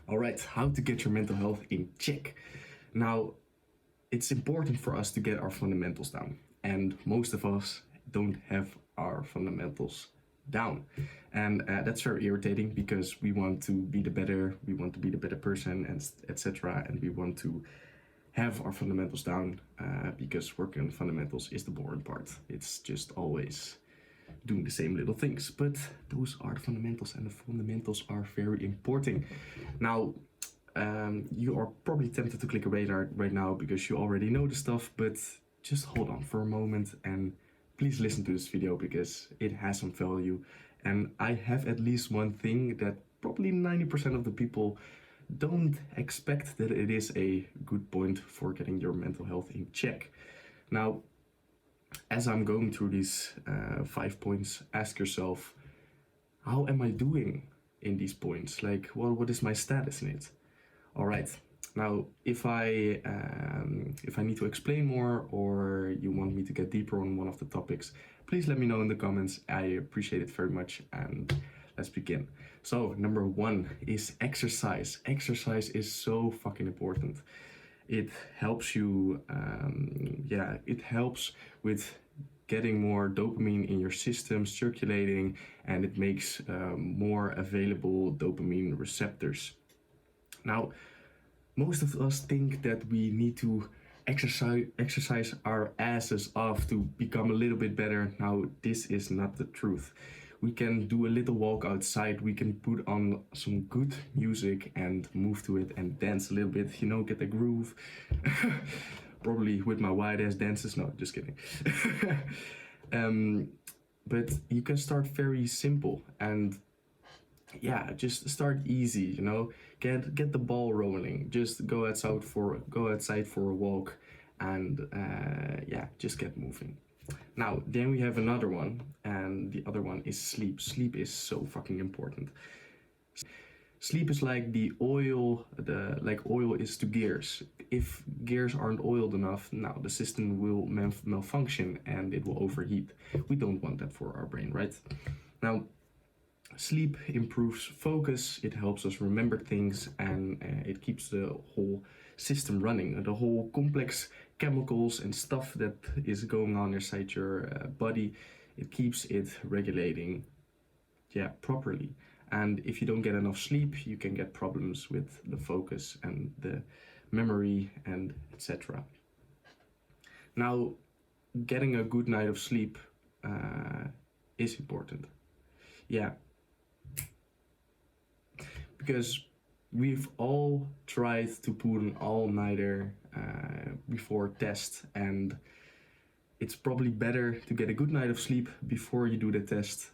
All right, how to get your mental health in check. Now, it's important for us to get our fundamentals down, and most of us don't have our fundamentals down, and that's very irritating because we want to be the better person, and etc. And we want to have our fundamentals down because working on fundamentals is the boring part. It's just always doing the same little things, but those are the fundamentals, and the fundamentals are very important. Now, you are probably tempted to click away right now because you already know the stuff, but just hold on for a moment and please listen to this video because it has some value. And I have at least one thing that probably 90% of the people don't expect, that it is a good point for getting your mental health in check. Now, as I'm going through these 5 points, ask yourself, how am I doing in these points? Like, what is my status in it? All right. Now, if I need to explain more, or you want me to get deeper on one of the topics, please let me know in the comments. I appreciate it very much, and let's begin. So, number 1 is exercise. Exercise is so fucking important. It helps you, it helps with getting more dopamine in your system circulating, and it makes more available dopamine receptors. Now, most of us think that we need to exercise our asses off to become a little bit better. Now, this is not the truth. We can do a little walk outside, we can put on some good music and move to it and dance a little bit, get the groove. Probably with my wide ass dances, no, just kidding. But you can start very simple, and just start easy, get the ball rolling. Just go outside for a walk, and just get moving. Now, then we have another one, and the other one is sleep. Sleep is so fucking important. Sleep is like the oil, like oil is to gears. If gears aren't oiled enough, now the system will malfunction and it will overheat. We don't want that for our brain, right? Now, sleep improves focus, it helps us remember things, and it keeps the whole system running. The whole complex chemicals and stuff that is going on inside your body, it keeps it regulating properly. And if you don't get enough sleep, you can get problems with the focus and the memory and etc. Now, getting a good night of sleep is important. Because we've all tried to put an all-nighter before test, and it's probably better to get a good night of sleep before you do the test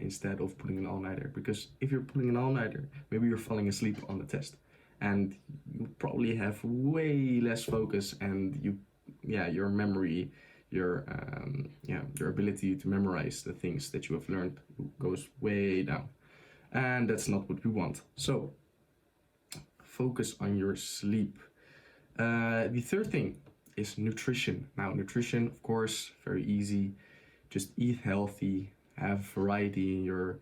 instead of putting an all-nighter. Because if you're putting an all-nighter, maybe you're falling asleep on the test, and you probably have way less focus, and your memory, your ability to memorize the things that you have learned goes way down. And that's not what we want. So, focus on your sleep. The third thing is nutrition. Now, nutrition, of course, very easy. Just eat healthy, have variety in your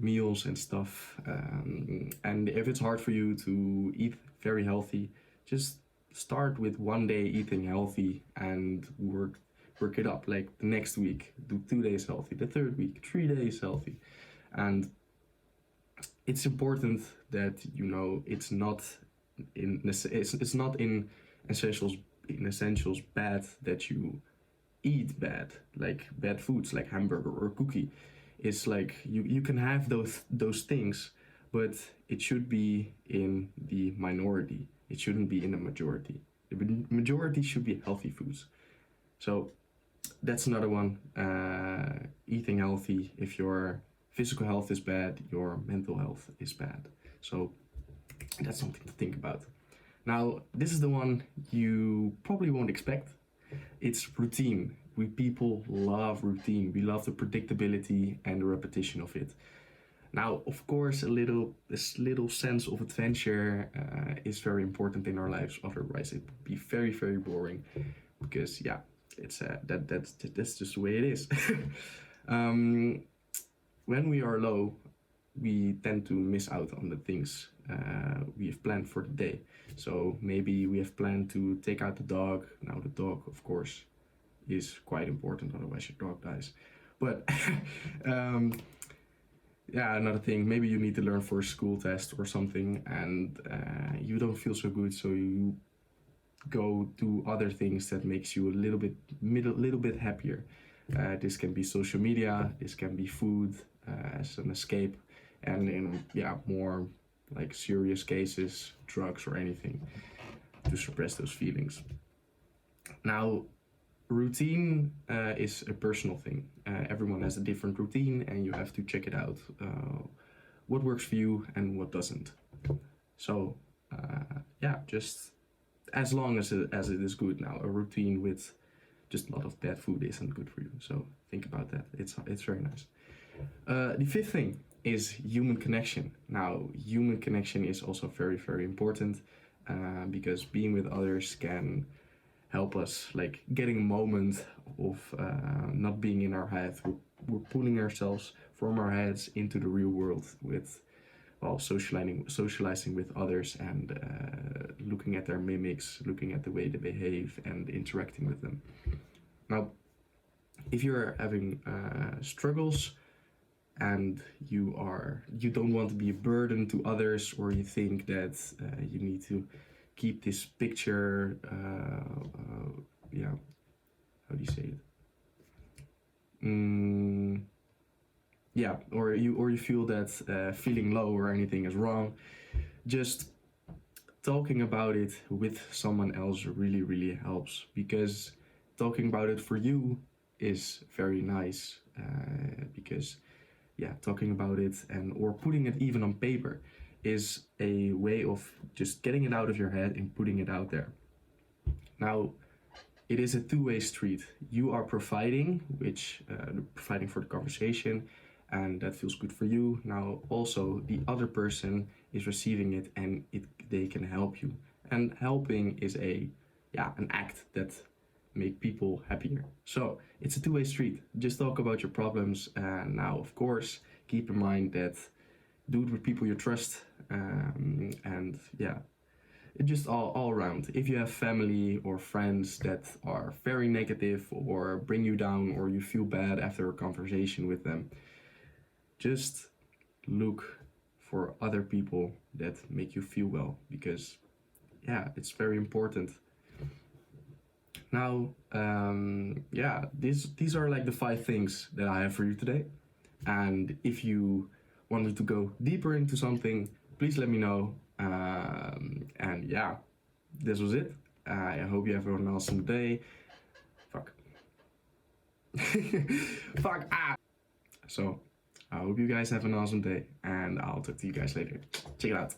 meals and stuff. And if it's hard for you to eat very healthy, just start with one day eating healthy and work it up. Like the next week, do 2 days healthy. The third week, 3 days healthy. And it's important that it's not in essentials bad that you eat bad, like bad foods like hamburger or cookie. It's like you can have those things, but it should be in the minority. It shouldn't be in the majority. The majority should be healthy foods. So that's another one. Eating healthy. If your physical health is bad, your mental health is bad. So that's something to think about. Now, this is the one you probably won't expect. It's routine. We people love routine. We love the predictability and the repetition of it. Now, of course, this little sense of adventure is very important in our lives. Otherwise, it would be very, very boring. Because it's that's just the way it is. When we are low, we tend to miss out on the things we have planned for the day. So maybe we have planned to take out the dog. Now the dog, of course, is quite important, otherwise your dog dies. But um, yeah, another thing, maybe you need to learn for a school test or something, and you don't feel so good, so you go do other things that makes you a little bit happier. This can be social media, this can be food as an escape, and in more like serious cases, drugs or anything to suppress those feelings. Now, routine is a personal thing. Everyone has a different routine, and you have to check it out. What works for you and what doesn't. So, just as long as it is good. Now, a routine with just a lot of bad food isn't good for you. So think about that. It's very nice. The fifth thing is human connection. Now, human connection is also very, very important because being with others can help us, like getting a moment of not being in our head. We're pulling ourselves from our heads into the real world with, well, socializing with others and looking at their mimics, looking at the way they behave and interacting with them. Now, if you're having struggles and you don't want to be a burden to others, or you think that you need to keep this picture, how do you say it? Or you feel that feeling low or anything is wrong, just talking about it with someone else really, really helps, because talking about it for you is very nice, because talking about it or putting it even on paper is a way of just getting it out of your head and putting it out there. Now, it is a two-way street. You are providing for the conversation, and that feels good for you. Now, also the other person is receiving it, and they can help you. And helping is an act that make people happier. So it's a two-way street. Just talk about your problems, and now, of course, keep in mind that do it with people you trust, and it just all around. If you have family or friends that are very negative or bring you down, or you feel bad after a conversation with them, just look for other people that make you feel well, because it's very important. Now, these are like the 5 things that I have for you today. And if you wanted to go deeper into something, please let me know. This was it. I hope you have an awesome day. Fuck. Fuck. So, I hope you guys have an awesome day, and I'll talk to you guys later. Check it out.